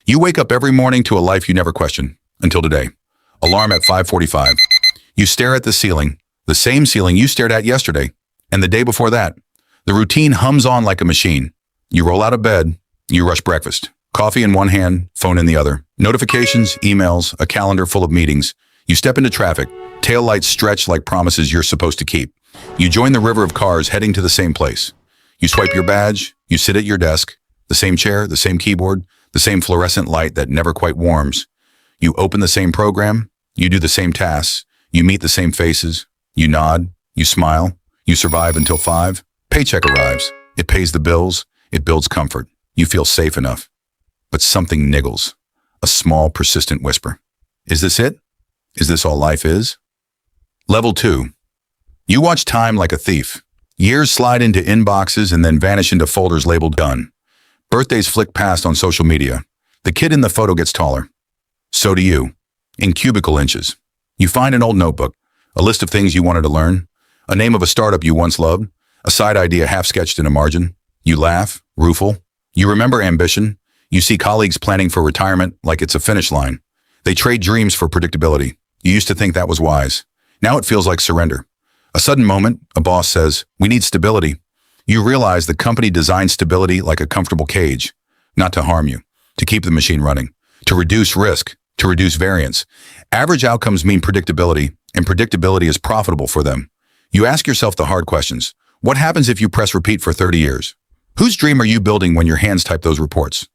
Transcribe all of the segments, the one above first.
You wake up every morning to a life you never questioned until today. Alarm at 5:45. You stare at the ceiling, the same ceiling you stared at yesterday and the day before that. The routine hums on like a machine. You roll out of bed, you rush breakfast. Coffee in one hand, phone in the other. Notifications, emails, a calendar full of meetings. You step into traffic, taillights stretch like promises you're supposed to keep. You join the river of cars heading to the same place. You swipe your badge, you sit at your desk, the same chair, the same keyboard, the same fluorescent light that never quite warms. You open the same program, you do the same tasks, you meet the same faces, you nod, you smile, you survive until 5. Paycheck arrives. It pays the bills, it builds comfort. You feel safe enough. But something niggles. A small, persistent whisper. Is this it? Is this all life is? Level 2. You watch time like a thief. Years slide into inboxes and then vanish into folders labeled done. Birthdays flick past on social media. The kid in the photo gets taller. So do you. In cubicle inches. You find an old notebook, a list of things you wanted to learn, a name of a startup you once loved, a side idea half-sketched in a margin. You laugh, rueful. You remember ambition. You see colleagues planning for retirement like it's a finish line. They trade dreams for predictability. You used to think that was wise. Now it feels like surrender. A sudden moment, a boss says, "We need stability." You realize the company designed stability like a comfortable cage, not to harm you, to keep the machine running, to reduce risk, to reduce variance. Average outcomes mean predictability, and predictability is profitable for them. You ask yourself the hard questions. What happens if you press repeat for 30 years? Whose dream are you building when your hands type those reports?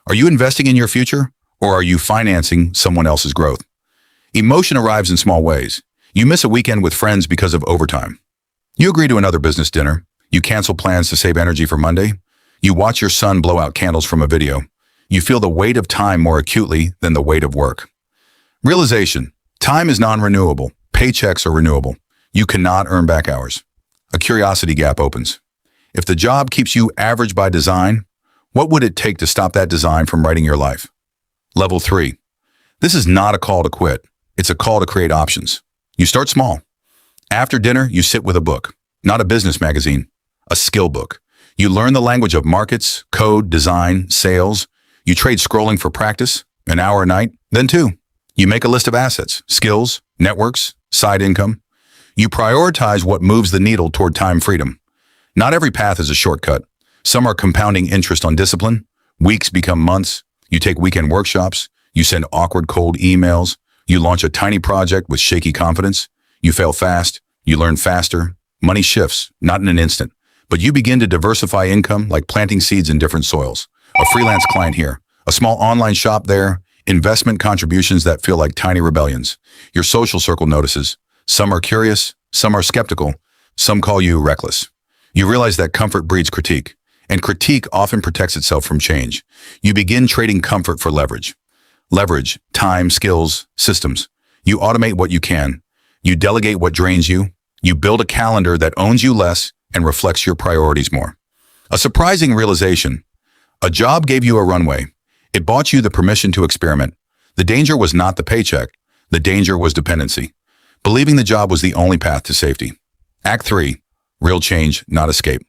Are you investing in your future, or are you financing someone else's growth? Emotion arrives in small ways. You miss a weekend with friends because of overtime. You agree to another business dinner. You cancel plans to save energy for Monday. You watch your son blow out candles from a video. You feel the weight of time more acutely than the weight of work. Realization. Time is non-renewable. Paychecks are renewable. You cannot earn back hours. A curiosity gap opens. If the job keeps you average by design, what would it take to stop that design from writing your life? Level 3. This is not a call to quit. It's a call to create options. You start small. After dinner, you sit with a book, not a business magazine, a skill book. You learn the language of markets, code, design, sales. You trade scrolling for practice, an hour a night, then 2. You make a list of assets, skills, networks, side income. You prioritize what moves the needle toward time freedom. Not every path is a shortcut. Some are compounding interest on discipline. Weeks become months. You take weekend workshops. You send awkward cold emails. You launch a tiny project with shaky confidence. You fail fast. You learn faster. Money shifts, not in an instant. But you begin to diversify income like planting seeds in different soils. A freelance client here, a small online shop there, investment contributions that feel like tiny rebellions. Your social circle notices. Some are curious, some are skeptical, some call you reckless. You realize that comfort breeds critique, and critique often protects itself from change. You begin trading comfort for leverage. Leverage, time, skills, systems. You automate what you can. You delegate what drains you. You build a calendar that owns you less and reflects your priorities more. A surprising realization. A job gave you a runway. It bought you the permission to experiment. The danger was not the paycheck. The danger was dependency. Believing the job was the only path to safety. Act 3. Real change, not escape.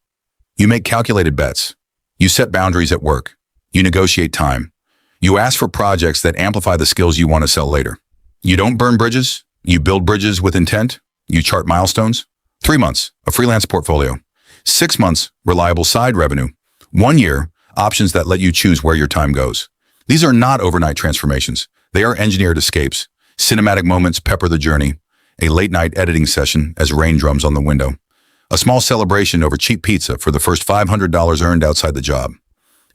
You make calculated bets. You set boundaries at work. You negotiate time. You ask for projects that amplify the skills you want to sell later. You don't burn bridges. You build bridges with intent. You chart milestones. 3 months, a freelance portfolio. 6 months, reliable side revenue. 1 year, options that let you choose where your time goes. These are not overnight transformations. They are engineered escapes. Cinematic moments pepper the journey. A late-night editing session as rain drums on the window. A small celebration over cheap pizza for the first $500 earned outside the job.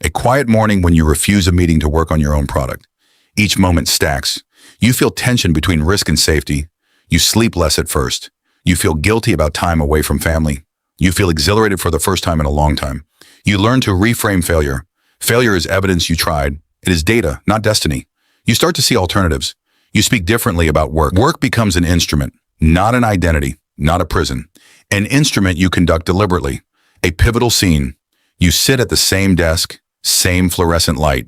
A quiet morning when you refuse a meeting to work on your own product. Each moment stacks. You feel tension between risk and safety. You sleep less at first. You feel guilty about time away from family. You feel exhilarated for the first time in a long time. You learn to reframe failure. Failure is evidence you tried. It is data, not destiny. You start to see alternatives. You speak differently about work. Work becomes an instrument, not an identity, not a prison. An instrument you conduct deliberately. A pivotal scene. You sit at the same desk, same fluorescent light,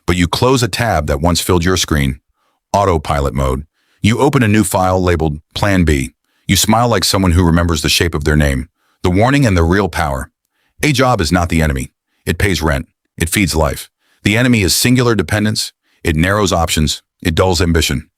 but you close a tab that once filled your screen. Autopilot mode. You open a new file labeled Plan B. You smile like someone who remembers the shape of their name, the warning and the real power. A job is not the enemy. It pays rent. It feeds life. The enemy is singular dependence. It narrows options. It dulls ambition.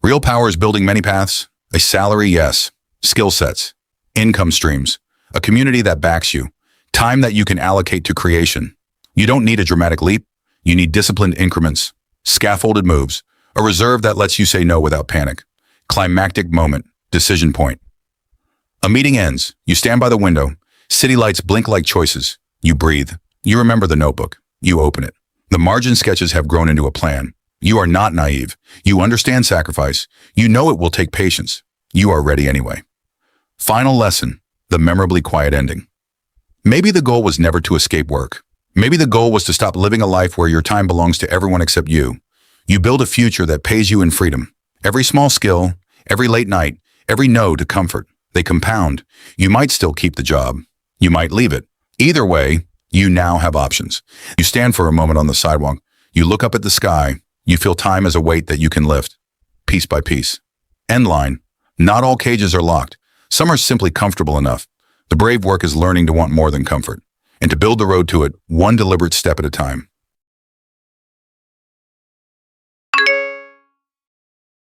Real power is building many paths. A salary, yes. Skill sets. Income streams. A community that backs you. Time that you can allocate to creation. You don't need a dramatic leap. You need disciplined increments. Scaffolded moves. A reserve that lets you say no without panic. Climactic moment. Decision point. A meeting ends. You stand by the window. City lights blink like choices. You breathe. You remember the notebook. You open it. The margin sketches have grown into a plan. You are not naive. You understand sacrifice. You know it will take patience. You are ready anyway. Final lesson. The memorably quiet ending. Maybe the goal was never to escape work. Maybe the goal was to stop living a life where your time belongs to everyone except you. You build a future that pays you in freedom. Every small skill, every late night, every no to comfort. They compound. You might still keep the job. You might leave it. Either way, you now have options. You stand for a moment on the sidewalk. You look up at the sky. You feel time as a weight that you can lift, piece by piece. End line. Not all cages are locked. Some are simply comfortable enough. The brave work is learning to want more than comfort, and to build the road to it one deliberate step at a time.